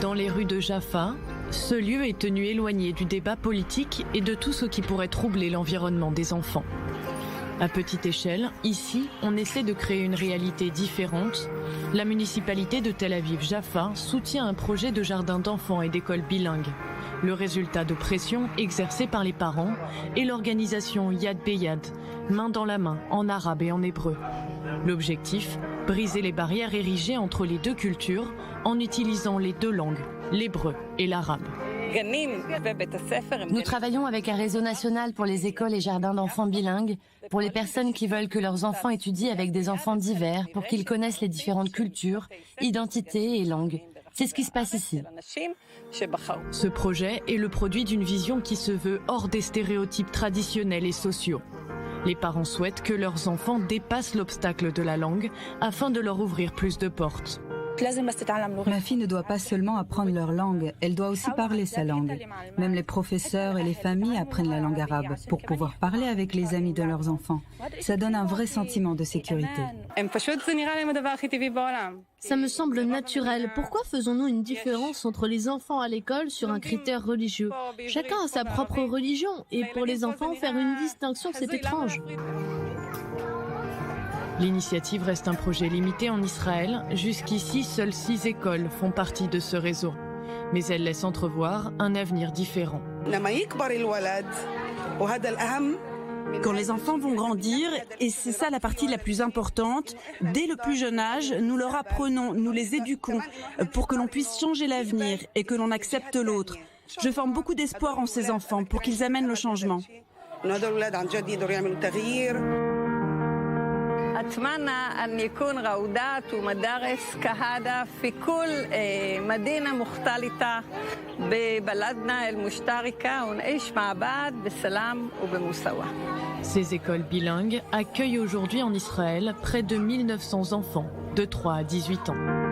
Dans les rues de Jaffa, ce lieu est tenu éloigné du débat politique et de tout ce qui pourrait troubler l'environnement des enfants. À petite échelle, ici, on essaie de créer une réalité différente. La municipalité de Tel Aviv-Jaffa soutient un projet de jardin d'enfants et d'école bilingue. Le résultat de pression exercée par les parents et l'organisation Yad Beyad, main dans la main, en arabe et en hébreu. L'objectif, briser les barrières érigées entre les deux cultures en utilisant les deux langues, l'hébreu et l'arabe. Nous travaillons avec un réseau national pour les écoles et jardins d'enfants bilingues, pour les personnes qui veulent que leurs enfants étudient avec des enfants divers, pour qu'ils connaissent les différentes cultures, identités et langues. C'est ce qui se passe ici. Ce projet est le produit d'une vision qui se veut hors des stéréotypes traditionnels et sociaux. Les parents souhaitent que leurs enfants dépassent l'obstacle de la langue afin de leur ouvrir plus de portes. Ma fille ne doit pas seulement apprendre leur langue, elle doit aussi parler sa langue. Même les professeurs et les familles apprennent la langue arabe pour pouvoir parler avec les amis de leurs enfants. Ça donne un vrai sentiment de sécurité. Ça me semble naturel. Pourquoi faisons-nous une différence entre les enfants à l'école sur un critère religieux? Chacun a sa propre religion et pour les enfants, faire une distinction, c'est étrange. L'initiative reste un projet limité en Israël. Jusqu'ici, seules 6 écoles font partie de ce réseau. Mais elle laisse entrevoir un avenir différent. Quand les enfants vont grandir, et c'est ça la partie la plus importante, dès le plus jeune âge, nous leur apprenons, nous les éduquons pour que l'on puisse changer l'avenir et que l'on accepte l'autre. Je forme beaucoup d'espoir en ces enfants pour qu'ils amènent le changement. أتمنى أن يكون روضات ومدارس كهذا في كل مدينة مختلطة ببلدنا المشتركة ونعيش مع بعض بسلام وبمساواة. Ces écoles bilingues accueillent aujourd'hui en Israël près de 1900 enfants de 3 à 18 ans.